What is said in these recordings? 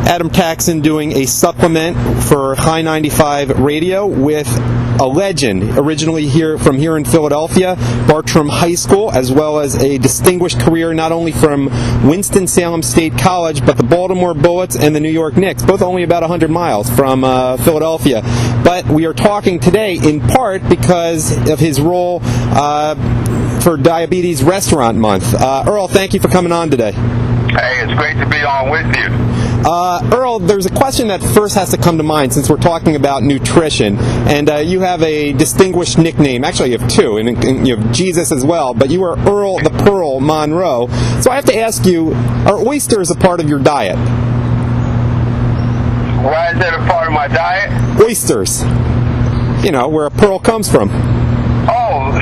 Adam Taxin doing a supplement for High 95 Radio with a legend, originally here in Philadelphia, Bartram High School, as well as a distinguished career not only from Winston-Salem State College, but the Baltimore Bullets and the New York Knicks, both only about 100 miles from Philadelphia. But we are talking today in part because of his role for Diabetes Restaurant Month. Earl, thank you for coming on today. Hey, it's great to be on with you. Earl, there's a question that first has to come to mind since we're talking about nutrition, and you have a distinguished nickname. Actually, you have two, and you have Jesus as well, but you are Earl the Pearl Monroe. So I have to ask you, are oysters a part of your diet? Why is that a part of my diet? Oysters. You know, where a pearl comes from. Oh,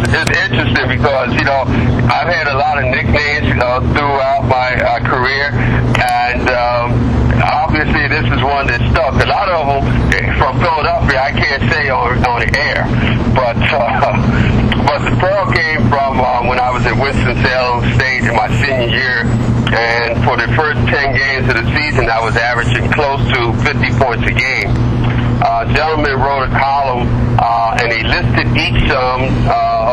it's interesting because, I've had a lot of nicknames throughout my career, and obviously this is one that stuck. A lot of them from Philadelphia I can't say on the air, but the pearl came from when I was at Winston-Salem State in my senior year, and for the first 10 games of the season I was averaging close to 50 points a game. A gentleman wrote a column and he listed each of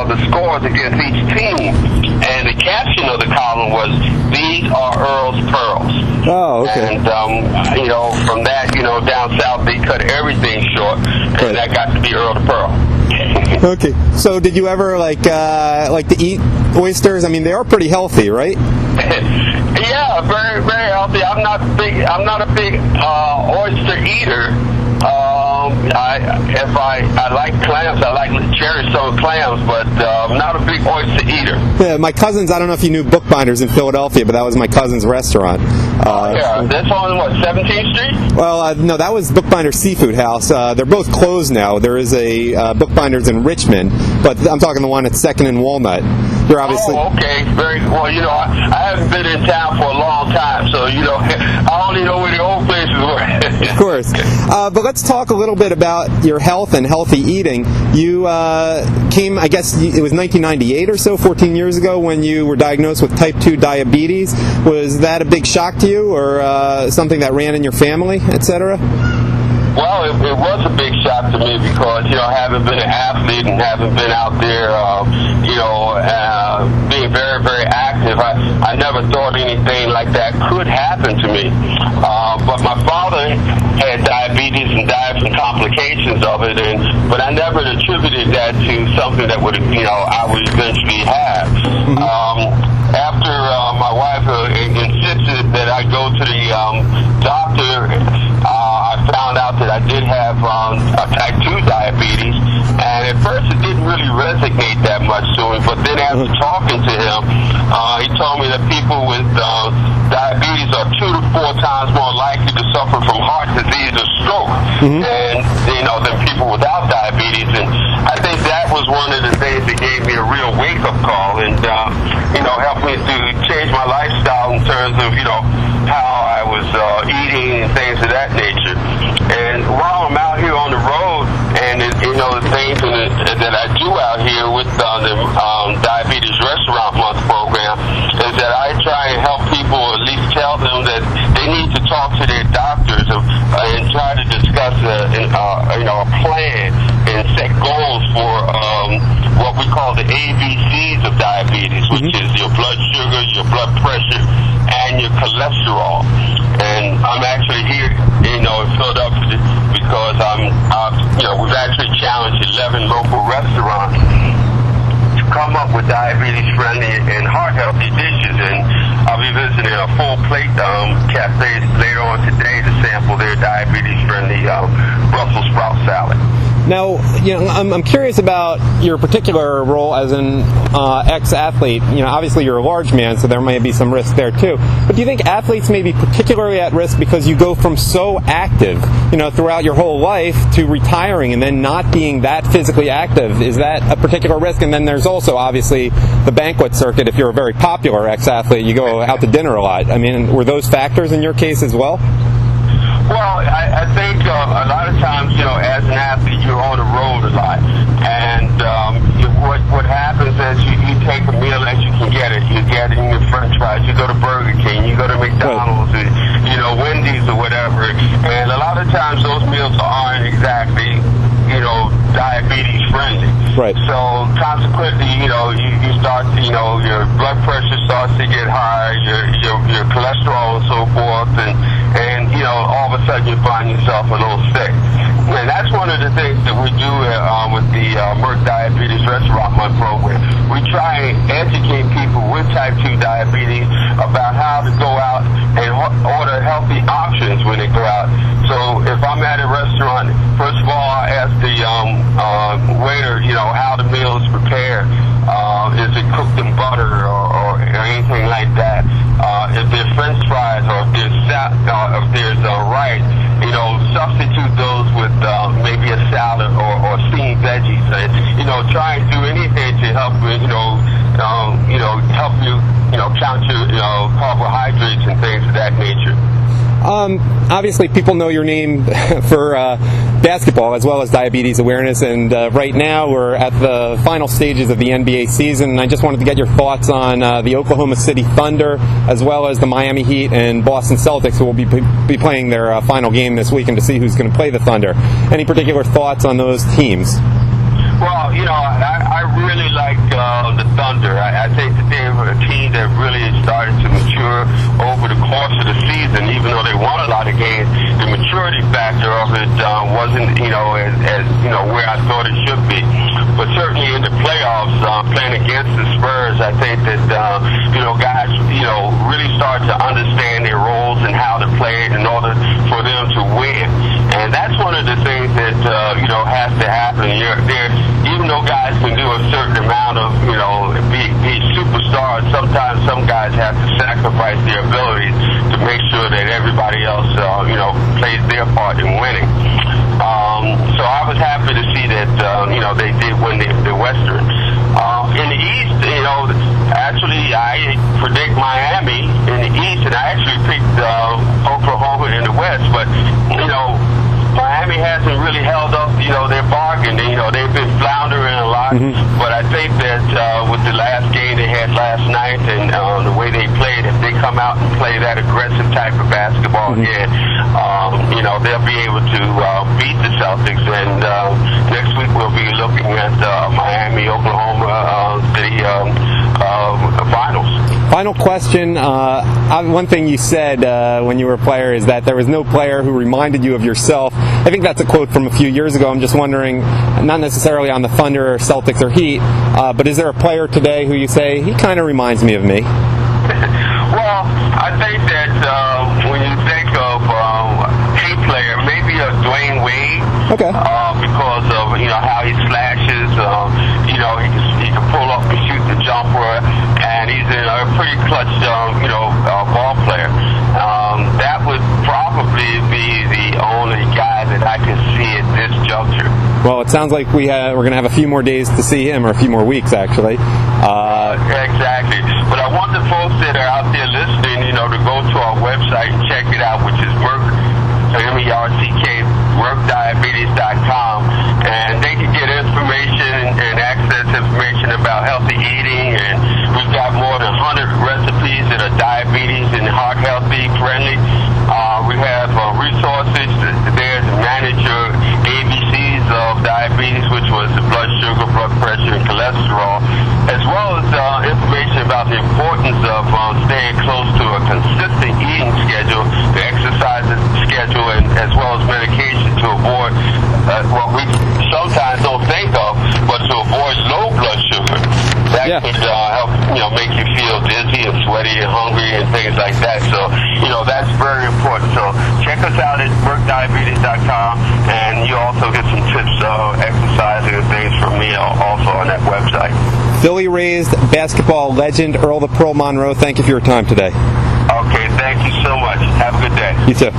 the scores against each team, and the caption of the column was, "These are Earl's Pearls." Oh, okay. And from that, down south they cut everything short, and that got to be Earl the Pearl. Okay. So did you ever like to eat oysters? I mean, they are pretty healthy, right? Yeah, very, very healthy. I'm not a big oyster eater. I like clams. I like cherry soda clams, but I'm not a big oyster eater. Yeah, my cousins, I don't know if you knew Bookbinders in Philadelphia, but that was my cousin's restaurant. Yeah, that's on, 17th Street? Well, no, that was Bookbinder's Seafood House. They're both closed now. There is a Bookbinders in Richmond, but I'm talking the one at 2nd and Walnut. You're obviously... Oh, okay. Very well. I haven't been in town for a long time, so I only know where the old places were. Of course. But let's talk a little bit about your health and healthy eating. You came, I guess it was 1998 or so, 14 years ago, when you were diagnosed with type 2 diabetes. Was that a big shock to you, or something that ran in your family, etc.? Well, it was a big shock to me because, having been an athlete and having been out there, being very, very active, I never thought anything like that could happen to me. But my father had diabetes and died from complications of it, but I never attributed that to something that would, I would eventually have. After my wife insisted that I go to the doctor, I found out that I did have type 2 diabetes, and at first it didn't really resonate that much to me, but then after talking to him, he told me that people with diabetes are 2 to 4 times more likely to suffer from heart disease or stroke than people without diabetes, and I think that was one of the things that gave me a real wake-up call and helped me to change my lifestyle in terms of how I was eating and things of that nature. And while I'm out here on the road, and the things that I do out here with the Diabetes Restaurant Month program, is that I try and help people, at least tell them that they need to talk to their doctors and try to discuss a plan and set goals for what we call the ABCs of diabetes, which is your blood sugar, your blood pressure, and your cholesterol. And I'm actually here, in Philadelphia because we've actually challenged 11 local restaurants to come up with diabetes-friendly and heart-healthy dishes. And I'll be visiting a full plate cafe later on today to sample their diabetes-friendly Brussels sprout salad. Now, I'm curious about your particular role as an ex-athlete. Obviously you're a large man, so there may be some risk there too. But do you think athletes may be particularly at risk because you go from so active, throughout your whole life to retiring and then not being that physically active? Is that a particular risk? And then there's also obviously the banquet circuit. If you're a very popular ex-athlete, you go out to dinner a lot. I mean, were those factors in your case as well? Well, I think a lot of times, as an athlete, you're on the road a lot. And what happens is you take a meal as you can get it. You're getting your french fries, you go to Burger King, you go to McDonald's, cookies or whatever. And a lot of times those meals aren't exactly, diabetes friendly. Right. So consequently, you start, your blood pressure starts to get high, your cholesterol and so forth, and all of a sudden you find yourself a little sick. And that's one of the things that we do with the Merck Diabetes Restaurant Month program. We try and educate people with type 2 diabetes about how to go out and order healthy options when they go out. So if I'm at a restaurant, first of all, I ask the waiter, how the meal is prepared. Is it cooked in butter or anything like that? If there's French fries or if there's rice, substitute those with maybe a salad or steamed veggies. And, try and do anything to help help you, count your carbohydrates and things of that nature. Obviously, people know your name for basketball as well as diabetes awareness, and right now we're at the final stages of the NBA season, and I just wanted to get your thoughts on the Oklahoma City Thunder as well as the Miami Heat and Boston Celtics, who will be playing their final game this weekend to see who's going to play the Thunder. Any particular thoughts on those teams? Well, I really like the Thunder. I think that they were a team that really started to mature over the course of the season. Even though they won a lot of games, the maturity factor of it wasn't, as where I thought it should be. But certainly in the playoffs, playing against the Spurs, I think that guys, really start to understand their roles and how to play it in order for them to win. And that's one of the things that has to happen. Even though guys can do a certain amount of, be superstars, sometimes some guys have to sacrifice their abilities to make sure that everybody else, plays their part in winning. So I was happy to see that, they did win the Western. In the East, actually I predict Miami in the East, and I actually picked Oklahoma in the West, but, Miami hasn't really held up, their bargain. They've been floundering a lot, but I think that with the last game they had last night and the way they played, if they come out and play that aggressive type of basketball again, they'll be able to beat the Celtics. And next week we'll be looking at Miami, Oklahoma, the finals. Final question. One thing you said when you were a player is that there was no player who reminded you of yourself. I think that's a quote from a few years ago. I'm just wondering, not necessarily on the Thunder or Celtics or Heat, but is there a player today who you say, he kind of reminds me of me? Well, I think that when you think of a player, maybe a Dwayne Wade. Okay. Because of how he slashes, he can pull up and shoot the jumper, and he's a pretty clutch, ball player. That would probably be the only guy that I can see at this juncture. Well, it sounds like we're going to have a few more days to see him, or a few more weeks actually. Exactly. But I want the folks that are out there listening, to go to our website and check it out, which is merckdiabetes.com, and they can get information and access information about healthy eating, and we've got more than 100 recipes that are diabetes and heart healthy friendly. We have resources there to manage your ABCs of diabetes, which was the blood sugar, blood pressure, and cholesterol, as well as information about the importance of staying close to a consistent eating schedule, the exercise schedule, and as well as medication to avoid what we sometimes don't think of, but to avoid low blood sugar. That could help, make you feel dizzy and sweaty and hungry and things like that. So, that's very important. So check us out at merckdiabetes.com, and you also get some tips, exercising and things from me also on that website. Philly-raised basketball legend Earl Monroe, thank you for your time today. Okay, thank you so much. Have a good day. You too.